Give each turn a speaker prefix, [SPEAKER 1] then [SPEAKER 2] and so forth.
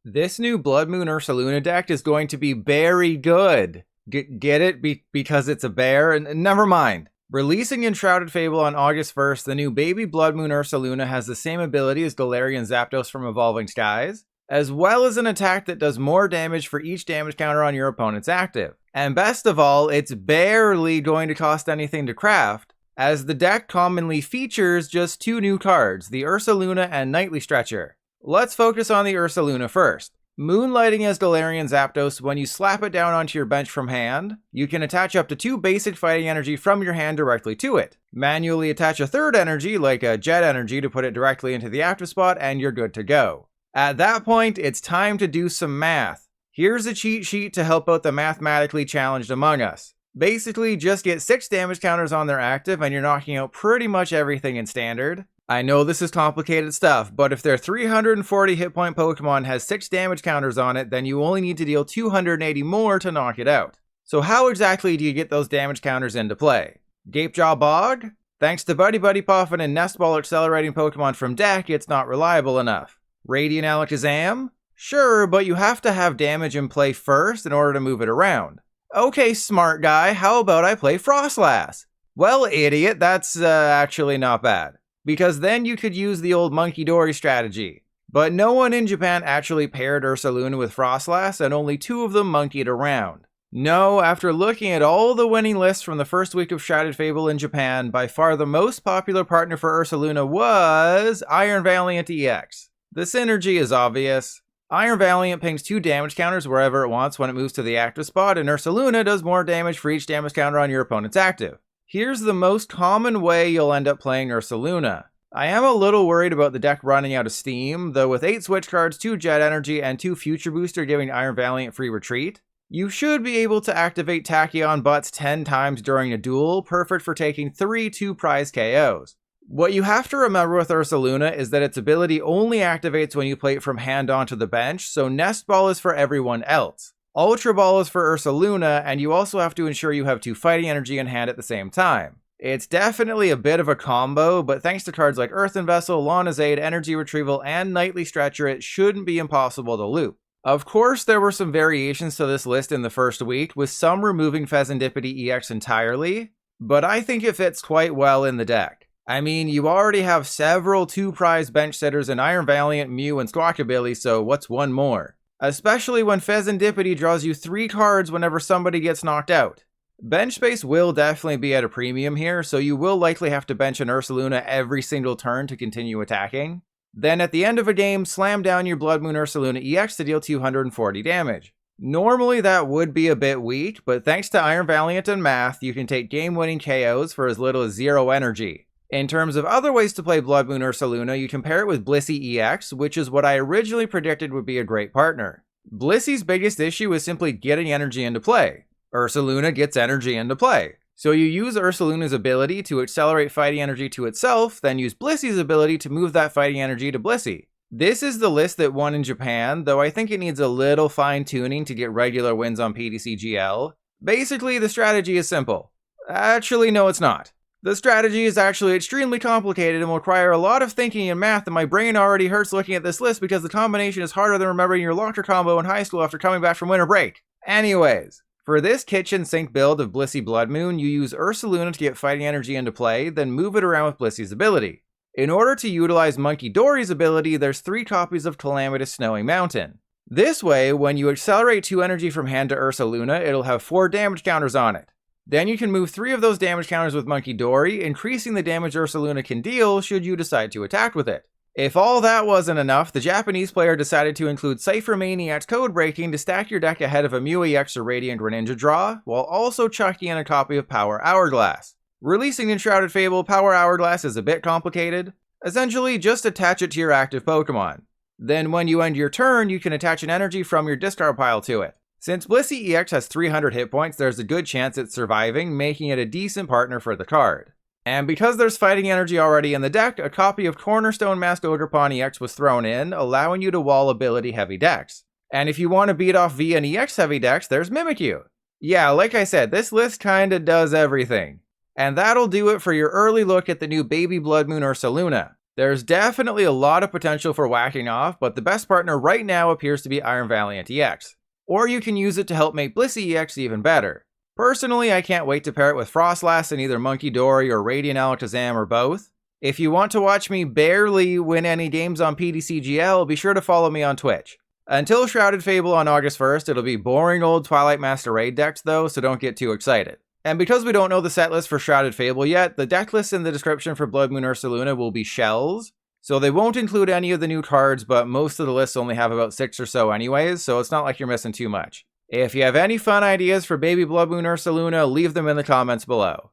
[SPEAKER 1] This new Blood Moon Ursaluna deck is going to be very good. Get it? Because it's a bear? And never mind. Releasing Enshrouded Fable on August 1st, the new baby Blood Moon Ursaluna has the same ability as Galarian Zapdos from Evolving Skies, as well as an attack that does more damage for each damage counter on your opponent's active. And best of all, it's barely going to cost anything to craft, as the deck commonly features just two new cards, the Ursaluna and Nightly Stretcher. Let's focus on the Ursaluna first. Moonlighting as Galarian Zapdos, when you slap it down onto your bench from hand, you can attach up to 2 basic fighting energy from your hand directly to it. Manually attach a third energy, like a Jet Energy, to put it directly into the active spot, and you're good to go. At that point, it's time to do some math. Here's a cheat sheet to help out the mathematically challenged among us. Basically, just get 6 damage counters on their active and you're knocking out pretty much everything in standard. I know this is complicated stuff, but if their 340 hit point Pokemon has 6 damage counters on it, then you only need to deal 280 more to knock it out. So how exactly do you get those damage counters into play? Gapejaw Bog? Thanks to Buddy Buddy Puffin and Nest Ball accelerating Pokemon from deck, it's not reliable enough. Radiant Alakazam? Sure, but you have to have damage in play first in order to move it around. Okay, smart guy, how about I play Frostlass? Well, idiot, that's actually not bad. Because then you could use the old Munkidori strategy. But no one in Japan actually paired Ursaluna with Frostlass, and only 2 of them monkeyed around. No, after looking at all the winning lists from the first week of Shrouded Fable in Japan, by far the most popular partner for Ursaluna was Iron Valiant EX. The synergy is obvious. Iron Valiant pings 2 damage counters wherever it wants when it moves to the active spot, and Ursaluna does more damage for each damage counter on your opponent's active. Here's the most common way you'll end up playing Ursaluna. I am a little worried about the deck running out of steam, though with 8 switch cards, 2 Jet Energy, and 2 Future Booster giving Iron Valiant free retreat, you should be able to activate Tachyon Butts 10 times during a duel, perfect for taking 3 2-prize KOs. What you have to remember with Ursaluna is that its ability only activates when you play it from hand onto the bench, so Nest Ball is for everyone else. Ultra Ball is for Ursaluna, and you also have to ensure you have 2 fighting energy in hand at the same time. It's definitely a bit of a combo, but thanks to cards like Earthen Vessel, Lana's Aid, Energy Retrieval, and Nightly Stretcher, it shouldn't be impossible to loop. Of course, there were some variations to this list in the first week, with some removing Fezandipiti EX entirely, but I think it fits quite well in the deck. I mean, you already have several 2-prize bench sitters in Iron Valiant, Mew, and Squawkabilly, so what's one more? Especially when Fezandipiti draws you 3 cards whenever somebody gets knocked out. Bench space will definitely be at a premium here, so you will likely have to bench an Ursaluna every single turn to continue attacking. Then at the end of a game, slam down your Blood Moon Ursaluna EX to deal 240 damage. Normally that would be a bit weak, but thanks to Iron Valiant and math, you can take game-winning KOs for as little as 0 energy. In terms of other ways to play Blood Moon Ursaluna, you can pair it with Blissey EX, which is what I originally predicted would be a great partner. Blissey's biggest issue is simply getting energy into play. Ursaluna gets energy into play. So you use Ursaluna's ability to accelerate fighting energy to itself, then use Blissey's ability to move that fighting energy to Blissey. This is the list that won in Japan, though I think it needs a little fine-tuning to get regular wins on PTCGL. Basically, the strategy is simple. Actually, no, it's not. The strategy is actually extremely complicated and will require a lot of thinking and math, and my brain already hurts looking at this list because the combination is harder than remembering your locker combo in high school after coming back from winter break. Anyways, for this kitchen sink build of Blissey Blood Moon, you use Ursaluna to get fighting energy into play, then move it around with Blissey's ability. In order to utilize Munkidori's ability, there's 3 copies of Calamitous Snowy Mountain. This way, when you accelerate 2 energy from hand to Ursaluna, it'll have 4 damage counters on it. Then you can move 3 of those damage counters with Munkidori, increasing the damage Ursaluna can deal should you decide to attack with it. If all that wasn't enough, the Japanese player decided to include Cypher Maniac's Code Breaking to stack your deck ahead of a Mew EX or Radiant Greninja draw, while also chucking in a copy of Power Hourglass. Releasing Enshrouded Fable, Power Hourglass is a bit complicated. Essentially, just attach it to your active Pokemon. Then when you end your turn, you can attach an energy from your discard pile to it. Since Blissey EX has 300 hit points, there's a good chance it's surviving, making it a decent partner for the card. And because there's fighting energy already in the deck, a copy of Cornerstone Masked Ogerpon EX was thrown in, allowing you to wall ability heavy decks. And if you want to beat off V and EX heavy decks, there's Mimikyu. Yeah, like I said, this list kinda does everything. And that'll do it for your early look at the new Baby Blood Moon Ursaluna. There's definitely a lot of potential for whacking off, but the best partner right now appears to be Iron Valiant EX. Or you can use it to help make Blissey EX even better. Personally, I can't wait to pair it with Frostlass in either Monkey Dory or Radiant Alakazam or both. If you want to watch me barely win any games on PTCGL, be sure to follow me on Twitch. Until Shrouded Fable on August 1st, it'll be boring old Twilight Master Raid decks though, so don't get too excited. And because we don't know the set list for Shrouded Fable yet, the deck list in the description for Blood Moon Ursaluna will be shells. So they won't include any of the new cards, but most of the lists only have about 6 or so anyways, so it's not like you're missing too much. If you have any fun ideas for Baby Blood Moon Ursaluna, leave them in the comments below.